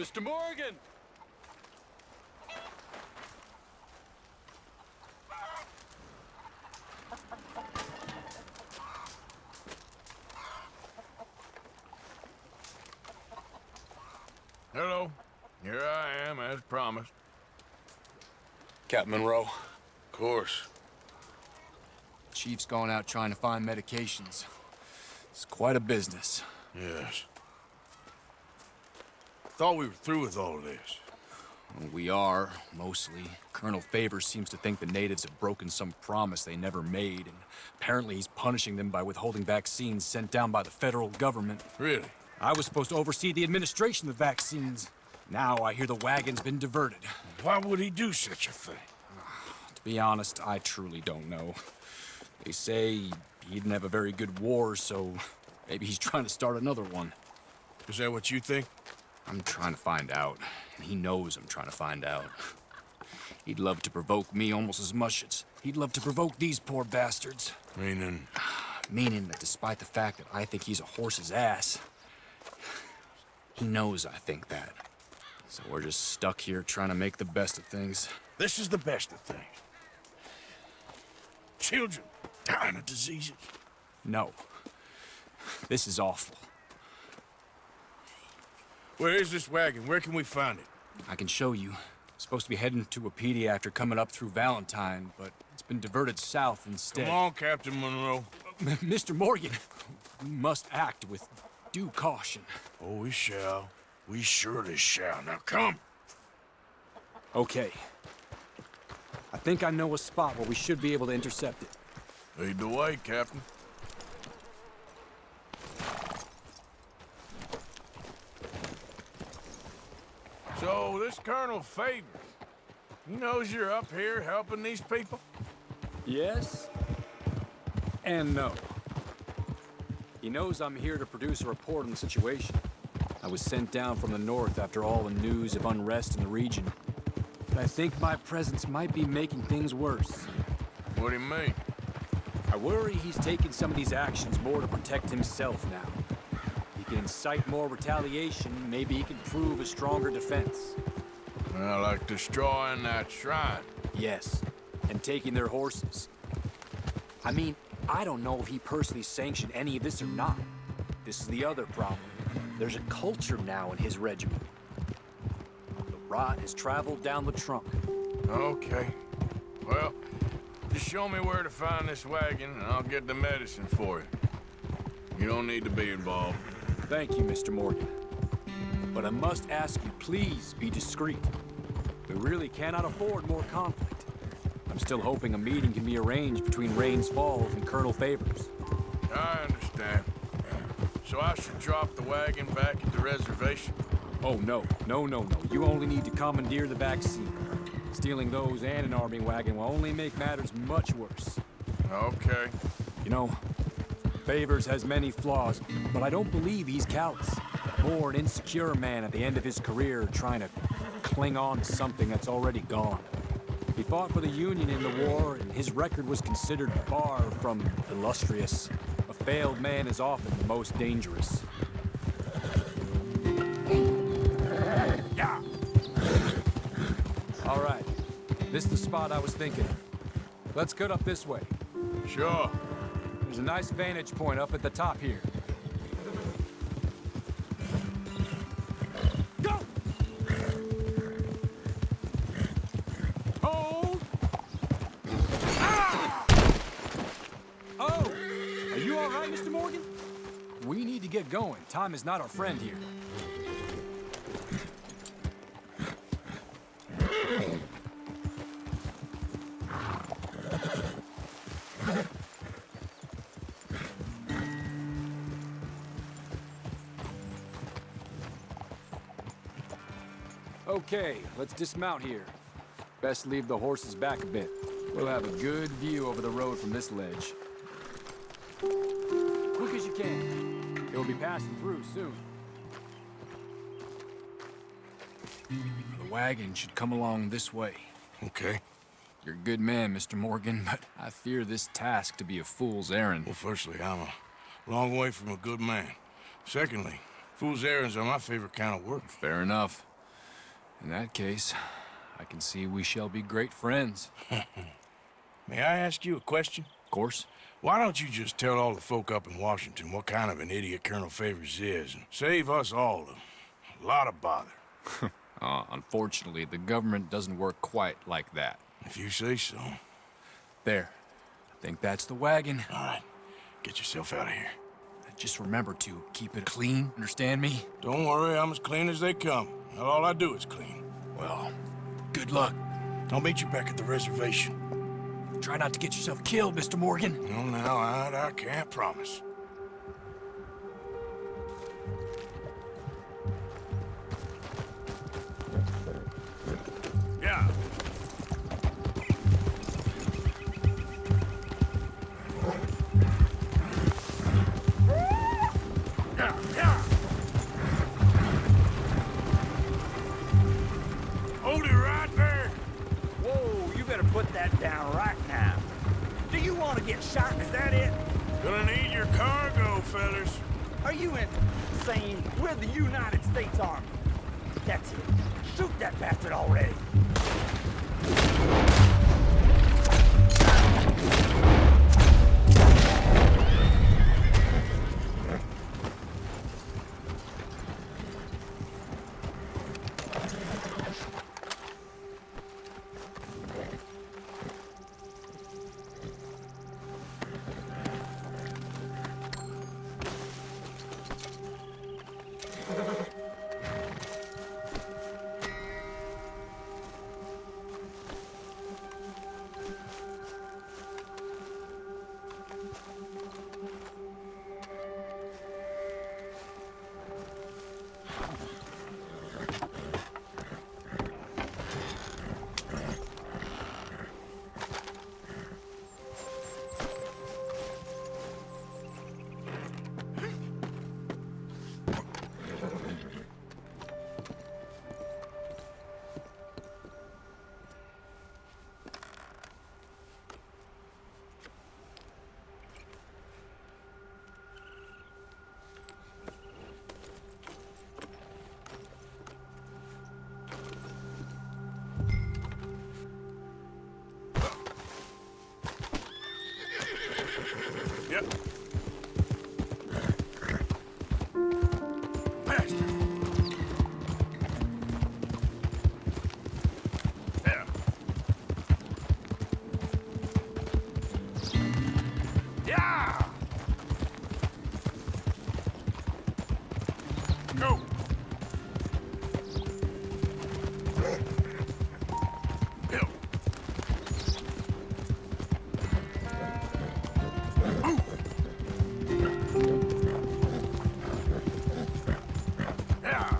Mr. Morgan! Hello. Here I am, as promised. Captain Monroe. Of course. Chief's going out trying to find medications. It's quite a business. Yes. Thought we were through with all of this. We are, mostly. Colonel Favors seems to think the natives have broken some promise they never made, and apparently he's punishing them by withholding vaccines sent down by the federal government. Really? I was supposed to oversee the administration of vaccines. Now I hear the wagon's been diverted. Why would he do such a thing? To be honest, I truly don't know. They say he didn't have a very good war, so maybe he's trying to start another one. Is that what you think? I'm trying to find out, and he knows I'm trying to find out. He'd love to provoke me almost as much as he'd love to provoke these poor bastards. Meaning? Meaning that despite the fact that I think he's a horse's ass, he knows I think that. So we're just stuck here trying to make the best of things. This is the best of things. Children dying of diseases. No. This is awful. Where is this wagon? Where can we find it? I can show you. It's supposed to be heading to a PD after coming up through Valentine, but it's been diverted south instead. Come on, Captain Monroe. Mr. Morgan, we must act with due caution. Oh, we shall. We surely shall. Now come. Okay. I think I know a spot where we should be able to intercept it. Lead the way, Captain. So, this Colonel Favors, he knows you're up here helping these people? Yes and no. He knows I'm here to produce a report on the situation. I was sent down from the north after all the news of unrest in the region. But I think my presence might be making things worse. What do you mean? I worry he's taking some of these actions more to protect himself now. He can incite more retaliation, maybe he can prove a stronger defense. Well, like destroying that shrine. Yes, and taking their horses. I mean, I don't know if he personally sanctioned any of this or not. This is the other problem. There's a culture now in his regiment. The rot has traveled down the trunk. Okay. Well, just show me where to find this wagon, and I'll get the medicine for you. You don't need to be involved. Thank you, Mr. Morgan. But I must ask you, please be discreet. We really cannot afford more conflict. I'm still hoping a meeting can be arranged between Rains Falls and Colonel Favors. I understand. So I should drop the wagon back at the reservation? Oh, no. No, no, no. You only need to commandeer the vaccine. Stealing those and an army wagon will only make matters much worse. Okay. You know, Favors has many flaws, but I don't believe he's callous. More an insecure man at the end of his career trying to cling on to something that's already gone. He fought for the Union in the war, and his record was considered far from illustrious. A failed man is often the most dangerous. Yeah. All right. This is the spot I was thinking of. Let's cut up this way. Sure. There's a nice vantage point up at the top here. Go! Hold! Ah! Oh! Are you all right, Mr. Morgan? We need to get going. Time is not our friend here. Okay, let's dismount here. Best leave the horses back a bit. We'll have a good view over the road from this ledge. Quick as you can. You'll be passing through soon. The wagon should come along this way. Okay. You're a good man, Mr. Morgan, but I fear this task to be a fool's errand. Well, firstly, I'm a long way from a good man. Secondly, fool's errands are my favorite kind of work. Fair enough. In that case, I can see we shall be great friends. May I ask you a question? Of course. Why don't you just tell all the folk up in Washington what kind of an idiot Colonel Favors is, and save us all a lot of bother? Unfortunately, the government doesn't work quite like that. If you say so. There. I think that's the wagon. All right, get yourself out of here. Just remember to keep it clean, understand me? Don't worry, I'm as clean as they come. Not all I do is clean. Well, good luck. I'll meet you back at the reservation. Try not to get yourself killed, Mr. Morgan. No, now, I can't promise. Yeah. Yeah. Hold it right there. Whoa, you better put that down right now. Do you want to get shot? Is that it? Gonna need your cargo, fellas. Are you insane? We're the United States Army. That's it. Shoot that bastard already. Yep. Bastard. Yeah. Yeah. Go. Bill. Yeah.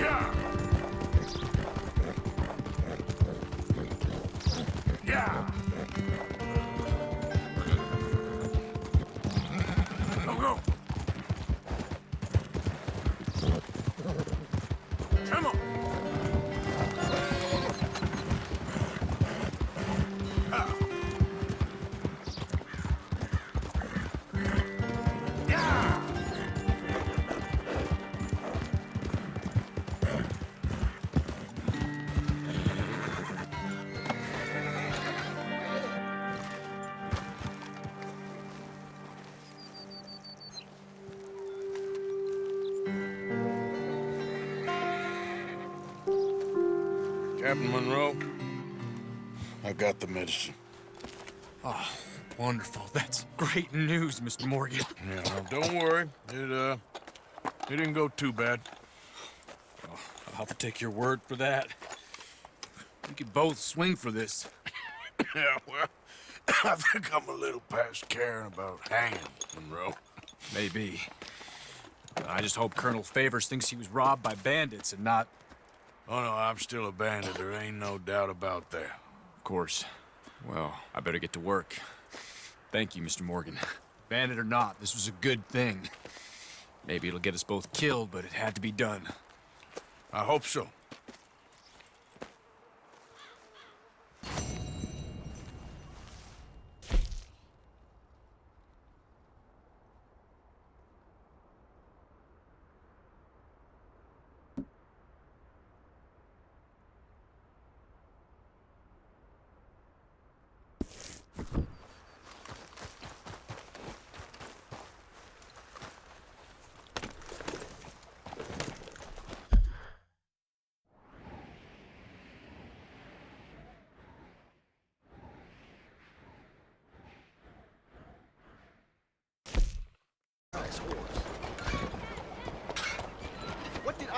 Yeah. Yeah. Go, go. Come on. Ah. Yeah. Captain Monroe, I got the medicine. Oh, wonderful. That's great news, Mr. Morgan. Yeah, well, don't worry. It didn't go too bad. I'll have to take your word for that. We could both swing for this. Yeah, well, I think I'm a little past caring about hanging, Monroe. Maybe. I just hope Colonel Favors thinks he was robbed by bandits and not... Oh, no, I'm still a bandit. There ain't no doubt about that. Of course. Well, I better get to work. Thank you, Mr. Morgan. Bandit or not, this was a good thing. Maybe it'll get us both killed, but it had to be done. I hope so.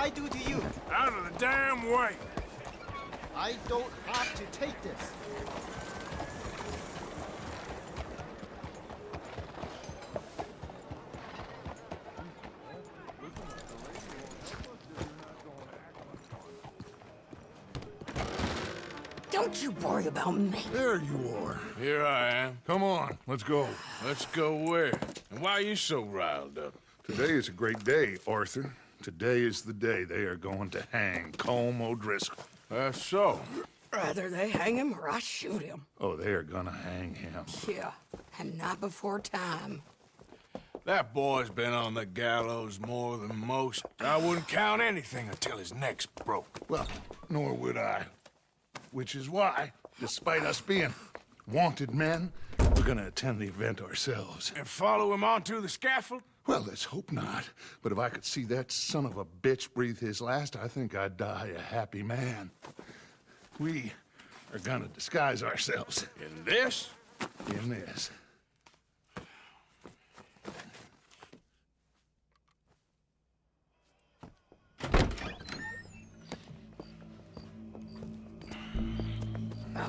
I do to you? Out of the damn way! I don't have to take this. Don't you worry about me. There you are. Here I am. Come on, let's go. Let's go where? And why are you so riled up? Today is a great day, Arthur. Today is the day they are going to hang Colm O'Driscoll. That's so. Rather they hang him or I shoot him. Oh, they are gonna hang him. Yeah, and not before time. That boy's been on the gallows more than most. I wouldn't count anything until his neck's broke. Well, nor would I. Which is why, despite us being wanted men, we're gonna attend the event ourselves. And follow him onto the scaffold? Well, let's hope not. But if I could see that son of a bitch breathe his last, I think I'd die a happy man. We are gonna disguise ourselves In this? in this.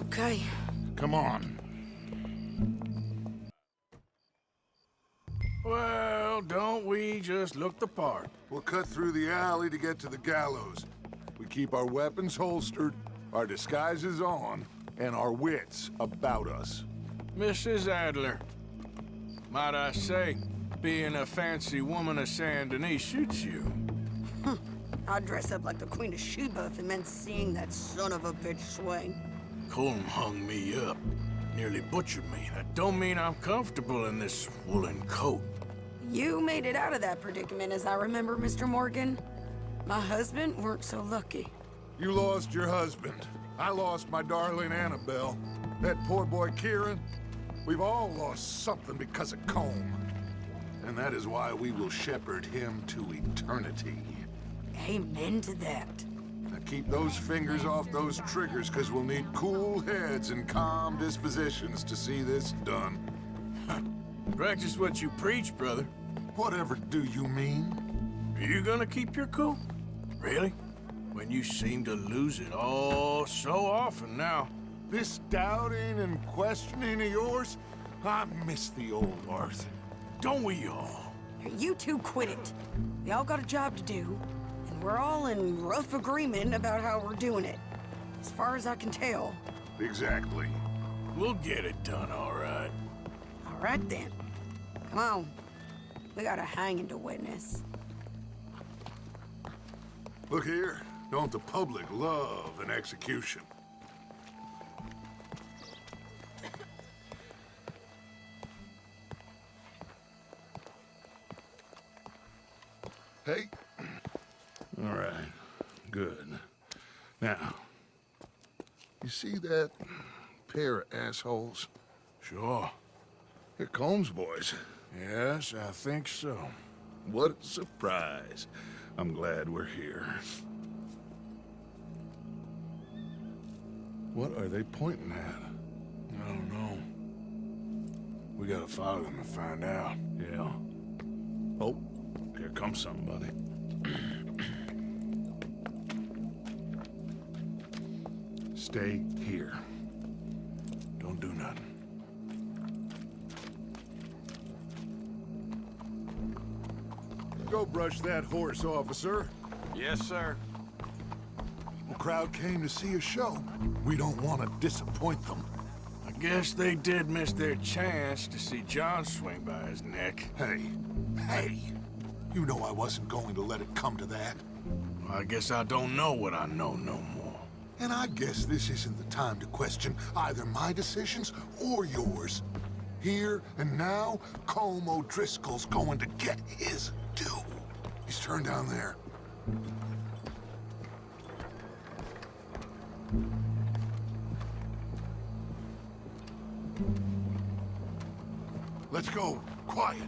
Okay. Come on. Well, don't we just look the part? We'll cut through the alley to get to the gallows. We keep our weapons holstered, our disguises on, and our wits about us. Mrs. Adler, might I say, being a fancy woman of Saint Denis suits you. I'd dress up like the Queen of Sheba if it meant seeing that son of a bitch swing. Colm hung me up, nearly butchered me. That don't mean I'm comfortable in this woolen coat. You made it out of that predicament, as I remember, Mr. Morgan. My husband weren't so lucky. You lost your husband. I lost my darling Annabelle. That poor boy Kieran. We've all lost something because of Colm. And that is why we will shepherd him to eternity. Amen to that. Now keep those fingers off those triggers, because we'll need cool heads and calm dispositions to see this done. Practice what you preach, brother. Whatever do you mean? Are you gonna keep your cool? Really? When you seem to lose it all so often now. This doubting and questioning of yours, I miss the old Arthur. Don't we all? You two quit it. We all got a job to do, and we're all in rough agreement about how we're doing it. As far as I can tell. Exactly. We'll get it done, all right. All right, then. Come on. We got a hanging to witness. Look here, don't the public love an execution? Hey. All right. Good. Now, you see that pair of assholes? Sure. They're Colm's boys. Yes, I think so. What a surprise. I'm glad we're here. What are they pointing at? I don't know. We gotta follow them and find out. Yeah. Oh, here comes somebody. Stay here. Don't do nothing. Go brush that horse, officer. Yes, sir. The crowd came to see a show. We don't want to disappoint them. I guess they did miss their chance to see John swing by his neck. Hey, you know I wasn't going to let it come to that. I guess I don't know what I know no more. And I guess this isn't the time to question either my decisions or yours. Here and now, Colm O'Driscoll's going to get his due. He's turned down there. Let's go. Quiet.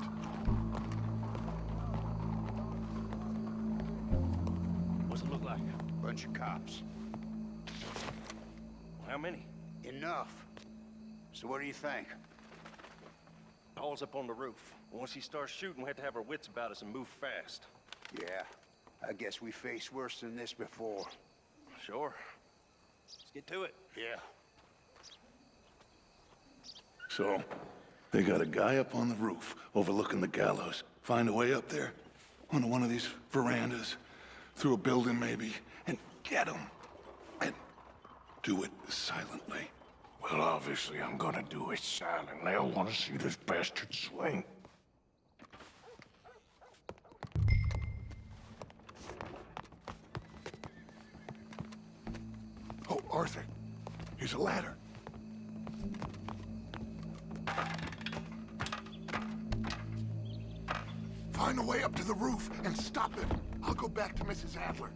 What's it look like? Bunch of cops. How many? Enough. So what do you think? Paul's up on the roof. Once he starts shooting, we have to have our wits about us and move fast. Yeah. I guess we faced worse than this before. Sure. Let's get to it. Yeah. So, they got a guy up on the roof overlooking the gallows. Find a way up there, onto one of these verandas, through a building maybe, and get him. And do it silently. Well, obviously, I'm gonna do it silently. I want to see this bastard swing. Oh, Arthur, here's a ladder. Find a way up to the roof and stop it. I'll go back to Mrs. Adler.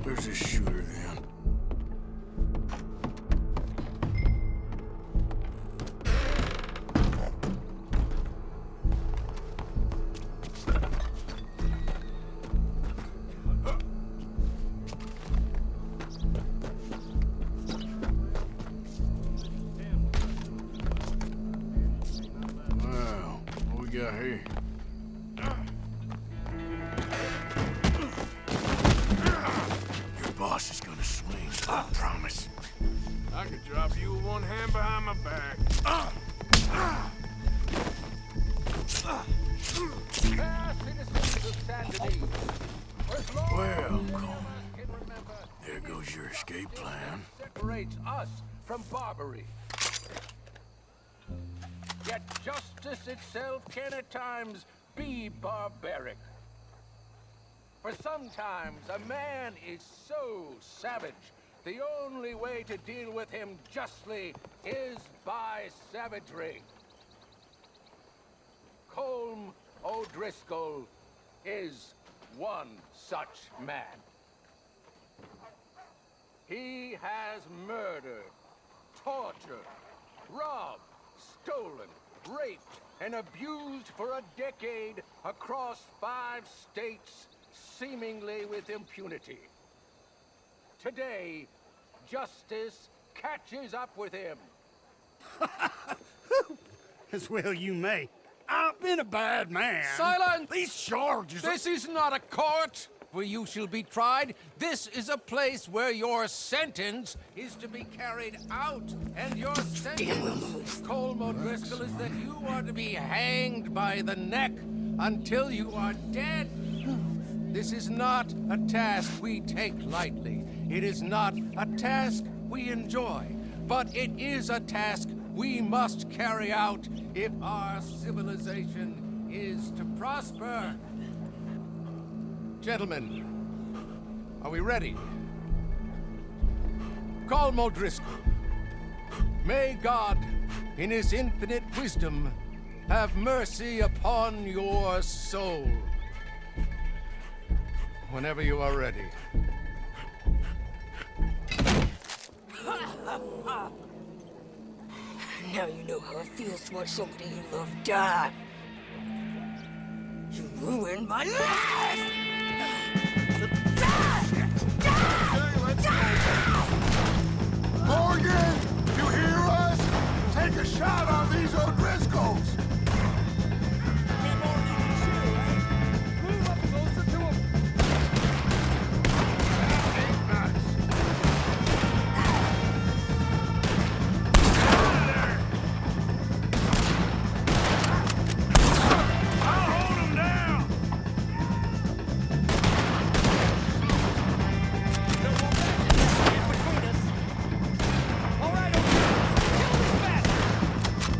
Where's this shooter, then? Well, what we got here? Boss is gonna swing, I promise. I could drop you with one hand behind my back. Well, Cole, there goes your escape plan. Separates us from Barbary. Yet justice itself can at times be barbaric. For sometimes a man is so savage, the only way to deal with him justly is by savagery. Colm O'Driscoll is one such man. He has murdered, tortured, robbed, stolen, raped, and abused for a decade across 5 states, seemingly with impunity. Today, justice catches up with him. As well you may. I've been a bad man. Silence! These charges This is not a court where you shall be tried. This is a place where your sentence is to be carried out. And your sentence, Colm O'Driscoll, is that you are to be hanged by the neck until you are dead. This is not a task we take lightly. It is not a task we enjoy. But it is a task we must carry out if our civilization is to prosper. Gentlemen, are we ready? Colm O'Driscoll, may God, in his infinite wisdom, have mercy upon your soul. Whenever you are ready. Now you know how it feels to watch somebody you love die. You ruined my life! Morgan, you hear us? Take a shot on these O'Driscolls. Move up closer to him.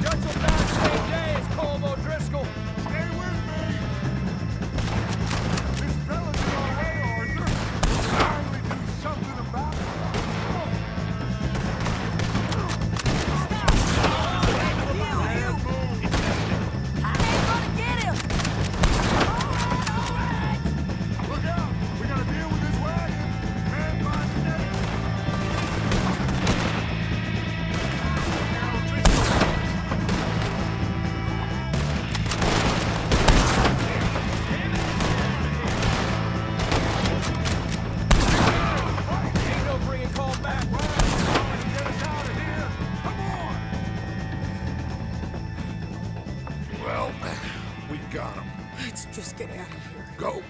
Judge got him. Let's just get out of here. Go.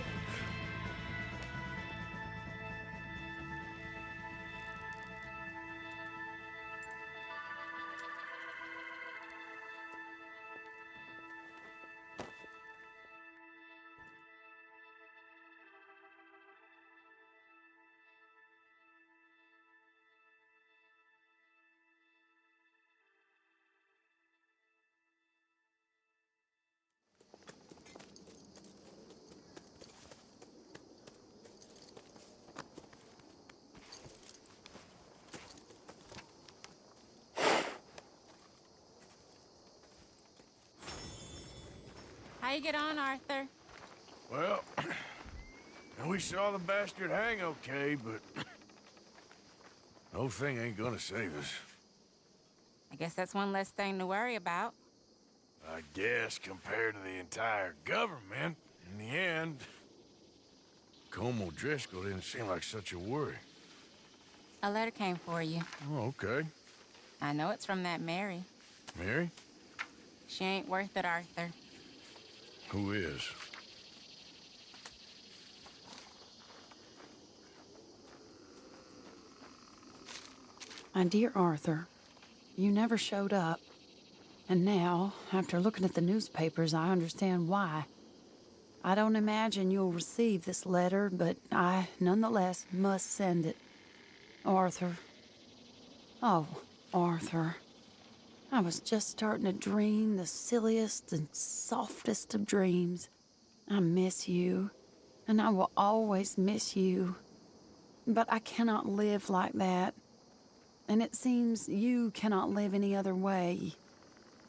How you get on, Arthur? Well, we saw the bastard hang okay, but the whole thing ain't gonna save us. I guess that's one less thing to worry about. I guess compared to the entire government, in the end, Colm O'Driscoll didn't seem like such a worry. A letter came for you. Oh, okay. I know it's from that Mary. Mary? She ain't worth it, Arthur. Who is? My dear Arthur, you never showed up. And now, after looking at the newspapers, I understand why. I don't imagine you'll receive this letter, but I, nonetheless, must send it. Arthur. Oh, Arthur. I was just starting to dream the silliest and softest of dreams. I miss you, and I will always miss you. But I cannot live like that. And it seems you cannot live any other way.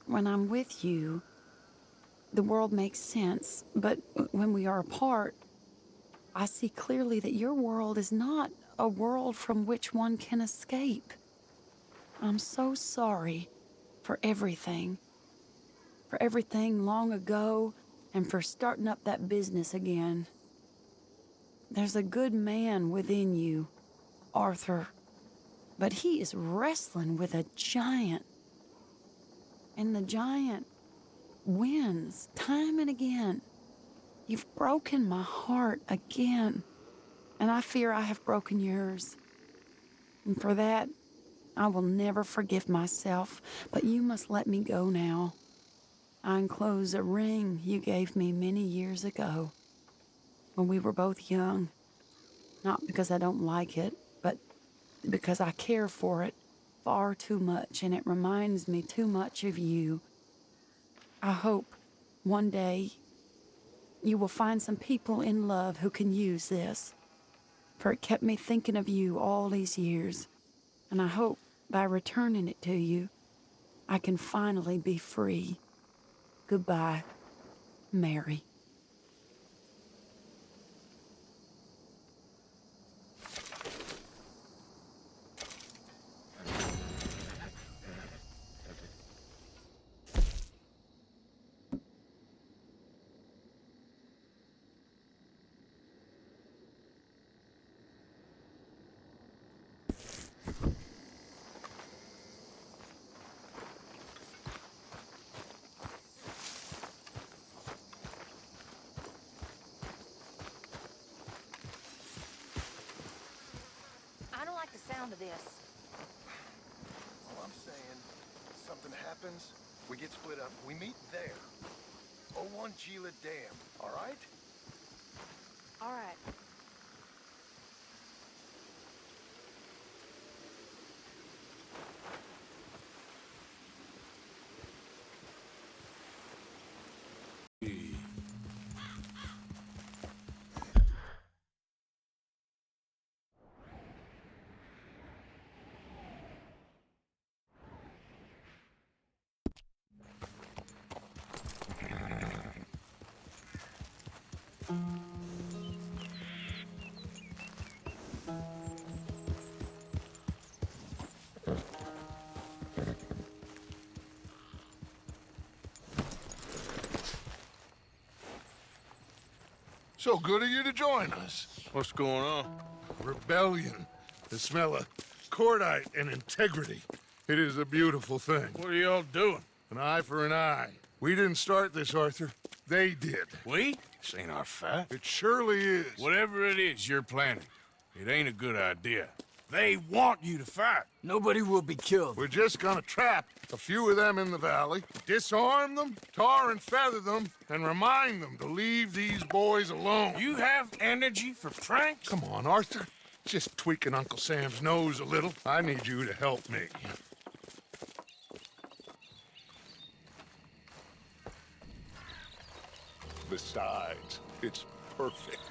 When I'm with you, the world makes sense. But when we are apart, I see clearly that your world is not a world from which one can escape. I'm so sorry for everything. For everything long ago, and for starting up that business again. There's a good man within you, Arthur, but he is wrestling with a giant. And the giant wins time and again. You've broken my heart again, and I fear I have broken yours. And for that, I will never forgive myself, but you must let me go now. I enclose a ring you gave me many years ago, when we were both young. Not because I don't like it, but because I care for it far too much, and it reminds me too much of you. I hope one day you will find some people in love who can use this, for it kept me thinking of you all these years, and I hope by returning it to you, I can finally be free. Goodbye, Mary. I don't like the sound of this. All I'm saying, something happens, we get split up, we meet there. 01 Gila Dam, all right? All right. So good of you to join us. What's going on? Rebellion. The smell of cordite and integrity. It is a beautiful thing. What are y'all doing? An eye for an eye. We didn't start this, Arthur. They did. We? This ain't our fight. It surely is. Whatever it is you're planning, it ain't a good idea. They want you to fight. Nobody will be killed. We're just gonna trap a few of them in the valley, disarm them, tar and feather them, and remind them to leave these boys alone. You have energy for pranks? Come on, Arthur. Just tweaking Uncle Sam's nose a little. I need you to help me. Besides, it's perfect.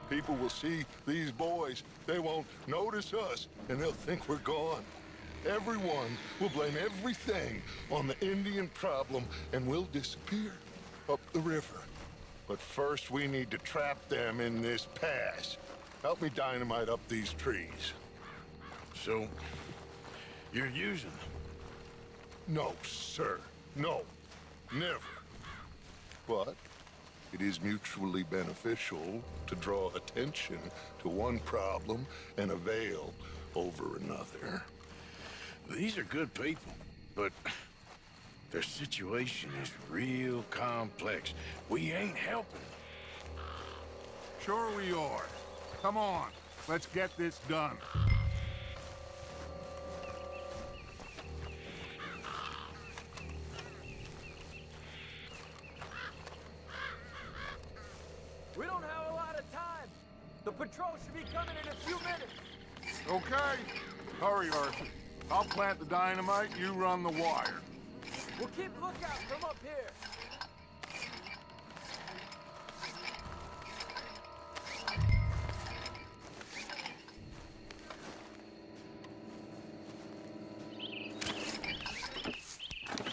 People will see these boys. They won't notice us, and they'll think we're gone. Everyone will blame everything on the Indian problem, and we'll disappear up the river. But first, we need to trap them in this pass. Help me dynamite up these trees. So, you're using them? No, sir. No. Never. But it is mutually beneficial to draw attention to one problem and avail over another. These are good people, but their situation is real complex. We ain't helping them. Sure we are. Come on, let's get this done. We don't have a lot of time. The patrol should be coming in a few minutes. Okay. Hurry, Arthur. I'll plant the dynamite, you run the wire. We'll keep lookout from up here.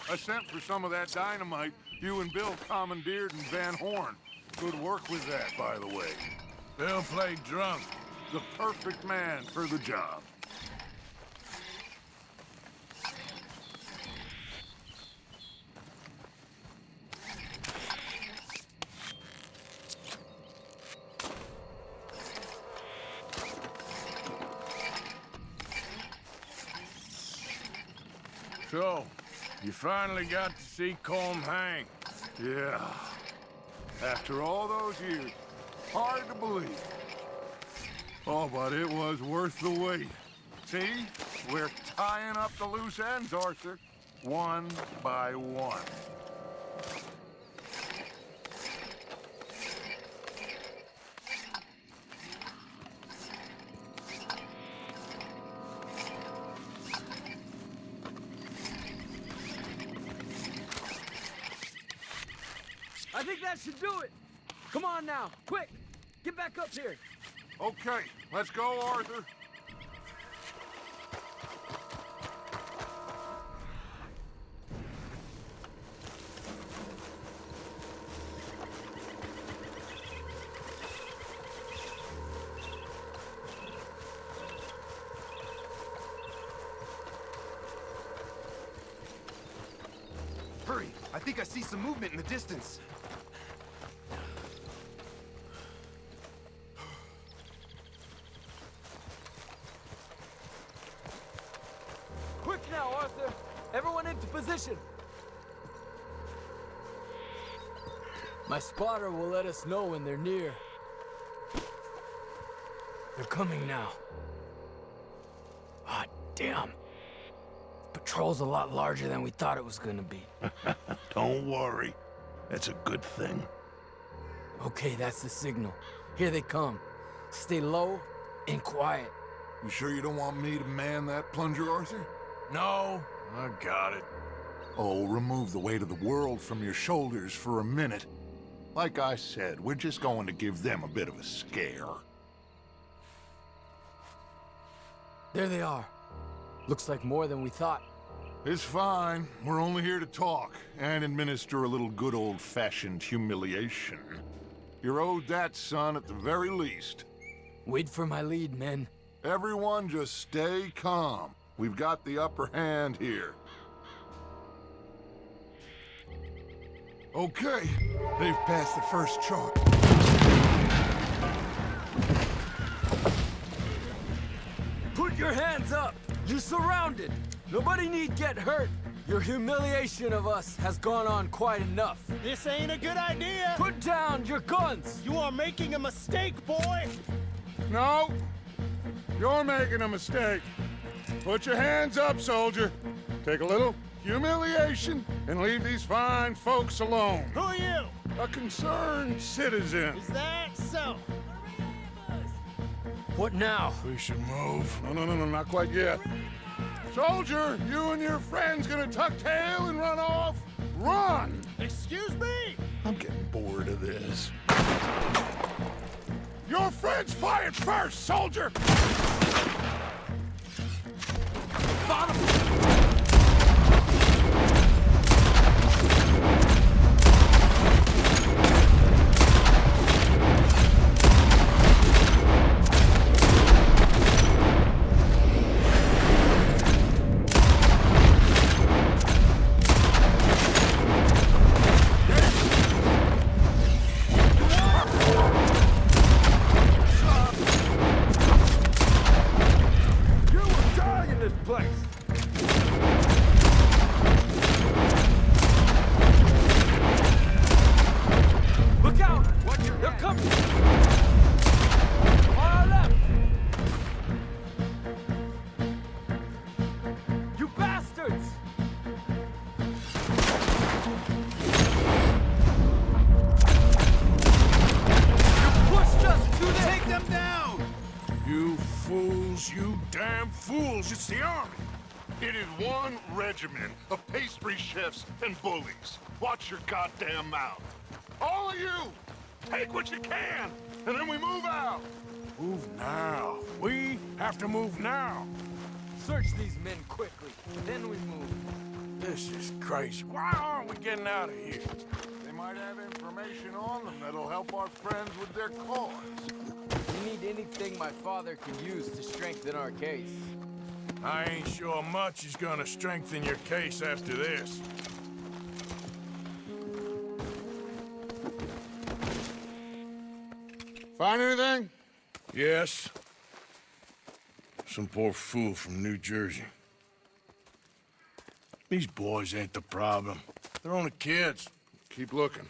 I sent for some of that dynamite you and Bill commandeered in Van Horn. Good work with that, by the way. Bill played drunk. The perfect man for the job. So, you finally got to see Colm hang. Yeah. After all those years. Hard to believe. Oh, but it was worth the wait. See? We're tying up the loose ends, Arthur. One by one. I think that should do it. Come on now, quick. Get back up here. Okay, let's go, Arthur. Hurry, I think I see some movement in the distance. Quick now, Arthur. Everyone into position. My spotter will let us know when they're near. They're coming now. Ah, damn. Patrol's a lot larger than we thought it was gonna be. Don't worry. That's a good thing. Okay, that's the signal. Here they come. Stay low and quiet. You sure you don't want me to man that plunger, Arthur? No, I got it. Oh, remove the weight of the world from your shoulders for a minute. Like I said, we're just going to give them a bit of a scare. There they are. Looks like more than we thought. It's fine. We're only here to talk and administer a little good old-fashioned humiliation. You're owed that, son, at the very least. Wait for my lead, men. Everyone just stay calm. We've got the upper hand here. Okay, they've passed the first charge. Put your hands up! You're surrounded! Nobody need get hurt! Your humiliation of us has gone on quite enough. This ain't a good idea! Put down your guns! You are making a mistake, boy! No! You're making a mistake. Put your hands up, soldier. Take a little humiliation and leave these fine folks alone. Who are you? A concerned citizen. Is that so? What now? We should move. No, not quite yet. Soldier, you and your friends gonna tuck tail and run off? Run! Excuse me? I'm getting bored of this. Your friends fired first, soldier! Bottom! You damn fools, it's the army. It is one regiment of pastry chefs and bullies. Watch your goddamn mouth. All of you, take what you can, and then we move out. Move now. We have to move now. Search these men quickly, then we move. This is crazy. Why aren't we getting out of here? They might have information on them that'll help our friends with their cause. We need anything my father can use to strengthen our case. I ain't sure much is gonna strengthen your case after this. Find anything? Yes. Some poor fool from New Jersey. These boys ain't the problem. They're only kids. Keep looking.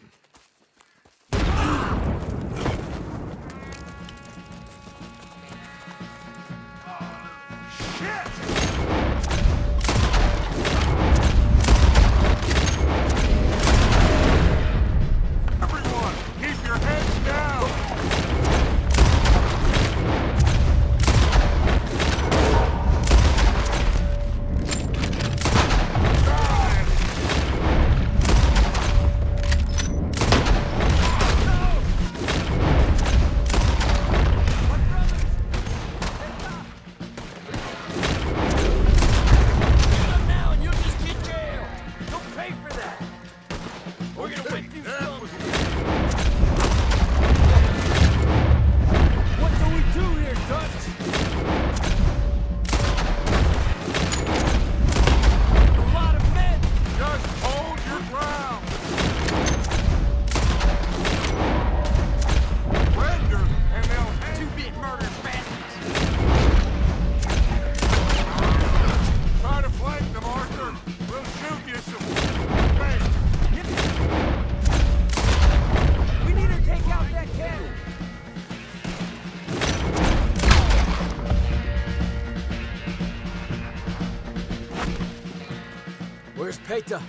Where's Peta?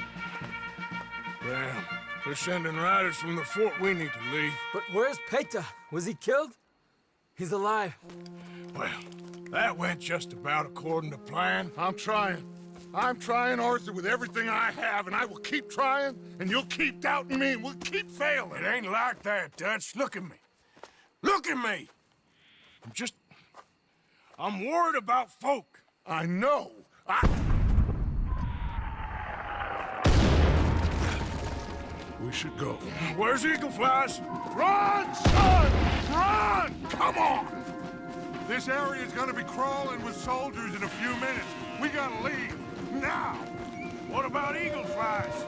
Damn. They're sending riders from the fort. We need to leave. But where's Peta? Was he killed? He's alive. Well, that went just about according to plan. I'm trying. I'm trying, Arthur, with everything I have, and I will keep trying, and you'll keep doubting me, and we'll keep failing. It ain't like that, Dutch. Look at me. Look at me! I'm worried about folk. I know. We should go. Where's Eagle Flies? Run, son! Run! Come on! This area is gonna be crawling with soldiers in a few minutes. We gotta leave. Now! What about Eagle Flies?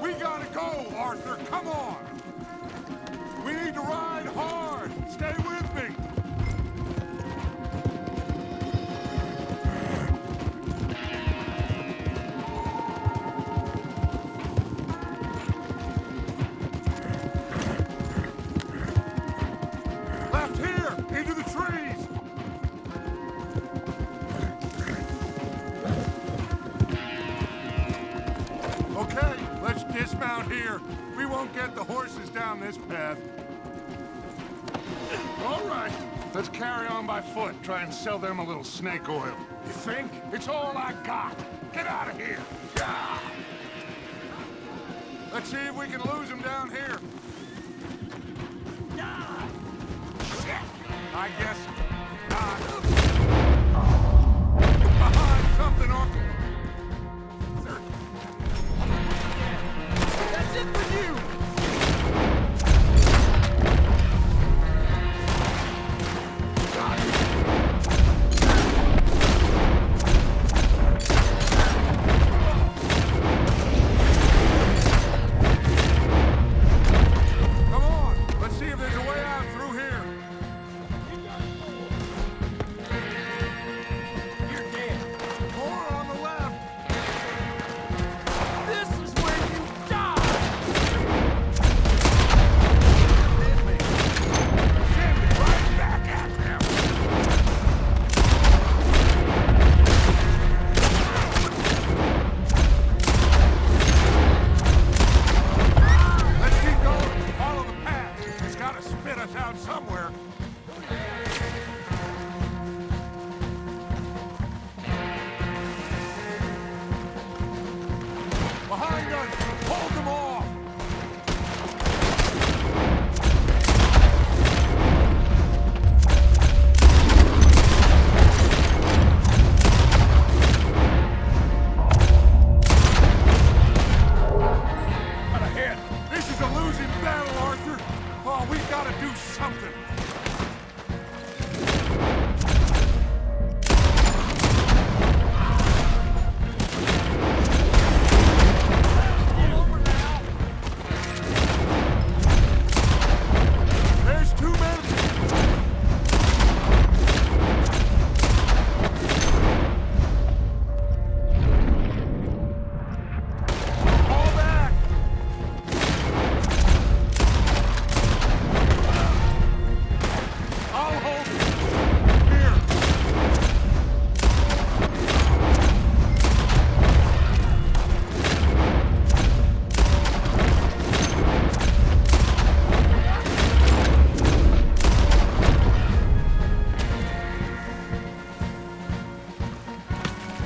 We gotta go, Arthur. Come on! We need to ride hard. Stay with me. We won't get the horses down this path. All right, let's carry on by foot. Try and sell them a little snake oil. You think? It's all I got. Get out of here. Yeah. Let's see if we can lose them down here. Shit! I guess not. Behind something off. That's it for you! Come on! Let's see if there's a way out through here. You're dead. More on the left. This is where you die! Send me right back at them! Let's keep going. Follow the path. It's gotta spit us out somewhere. Behind us! Hold them off! Not ahead! This is a losing battle, Arthur! Oh, we've got to do something! There's two men! Fall back! I'll hold you. Here.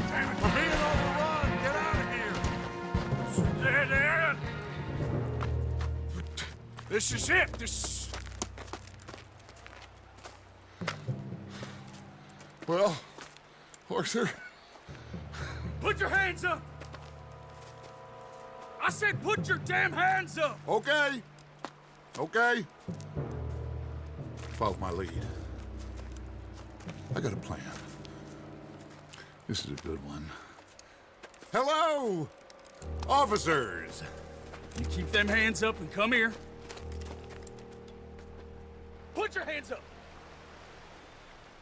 Damn it, we're being overrun. Get out of here. Dead end. This is it. This. Well, Arthur, Put your hands up. I said, put your damn hands up. okay. Okay. Follow my lead. I got a plan. This is a good one. Hello, officers. You keep them hands up and come here. Put your hands up.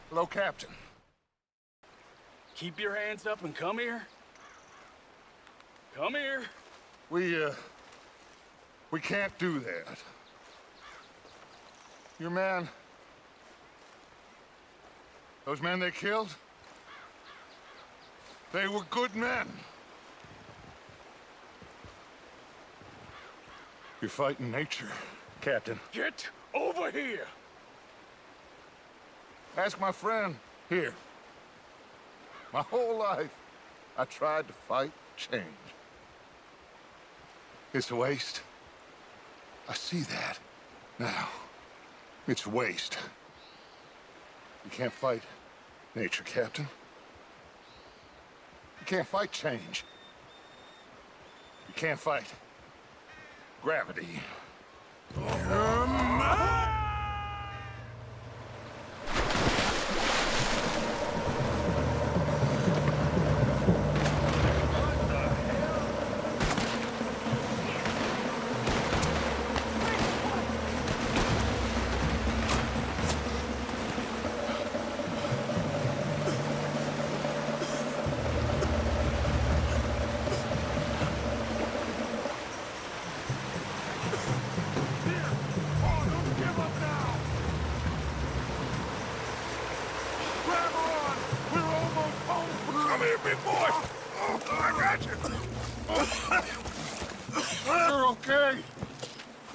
Hello, Captain. Keep your hands up and come here. Come here. We can't do that. Your man... Those men they killed? They were good men. You're fighting nature, Captain. Get over here. Ask my friend here. My whole life, I tried to fight change. It's a waste. I see that now. It's waste. You can't fight nature, Captain. You can't fight change. You can't fight gravity.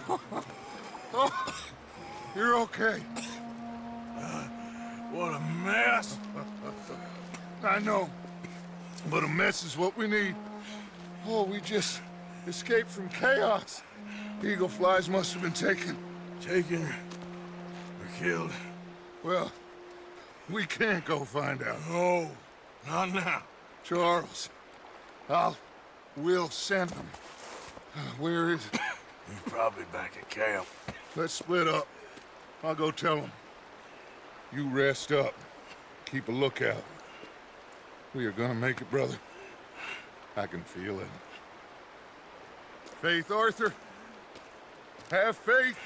Oh, you're okay. What a mess. I know, but a mess is what we need. Oh, we just escaped from chaos. Eagle flies must have been taken. Taken or killed? Well, we can't go find out. No, not now. Charles, we'll send them. Where is it? He's probably back at camp. Let's split up. I'll go tell them. You rest up. Keep a lookout. We are gonna make it, brother. I can feel it. Faith, Arthur. Have faith.